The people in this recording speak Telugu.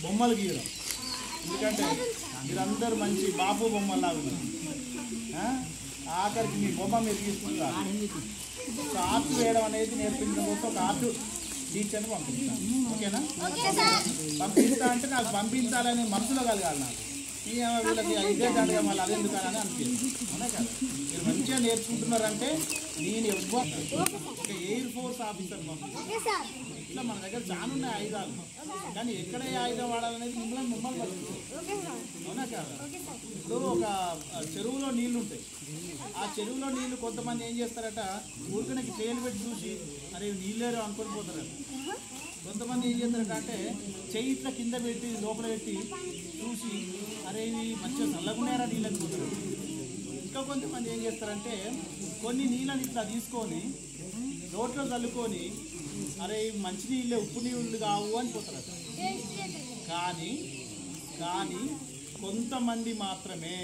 బొమ్మలు గీయడం ఎందుకంటే మీరందరూ మంచి బాబు బొమ్మలాగా ఉన్నారు. ఆఖరికి మీ బొమ్మ మీరు తీసుకుంటారు. ఆర్ట్ వేయడం అనేది నేర్పించడం కోసం ఒక ఆర్ట్ టీచర్ని పంపిస్తాను. ఓకేనా? పంపిస్తా అంటే నాకు పంపించాలని మనసులో కలగాలి. నాకు వీళ్ళకి ఇదే దండగా మళ్ళీ అది ఎందుకు అని అనిపించింది. అవునా కదా? మీరు మంచిగా నేర్చుకుంటున్నారంటే నేను ఒక ఎయిర్ ఫోర్స్ ఆఫీసర్ పంపిస్తాను. ఇట్లా మన దగ్గర చాలా ఉన్నాయి ఆయుధాలు, కానీ ఎక్కడ ఏ ఆయుధం వాడాలనేది మిమ్మల్ని పడుతుంది. అవునా కదా? ఇప్పుడు ఒక చెరువులో నీళ్లు ఉంటాయి. ఆ చెరువులో నీళ్లు కొంతమంది ఏం చేస్తారట, ఊరికనకి తేలు పెట్టి చూసి అరే నీళ్ళేరు అనుకొని పోతారట. కొంతమంది ఏం చేస్తారట అంటే చెయ్యి ఇట్లా కింద పెట్టి లోపల పెట్టి చూసి అరే ఇవి మంచిగా చల్లగున్నారా నీళ్ళు అనుకుంటారు. ఇంకా కొంతమంది ఏం చేస్తారంటే కొన్ని నీళ్ళని ఇట్లా తీసుకొని రోట్లో చల్లుకొని అరే మంచి నీళ్ళే ఉప్పు నీళ్ళు కావు అని పోతారట. కానీ కొంతమంది మాత్రమే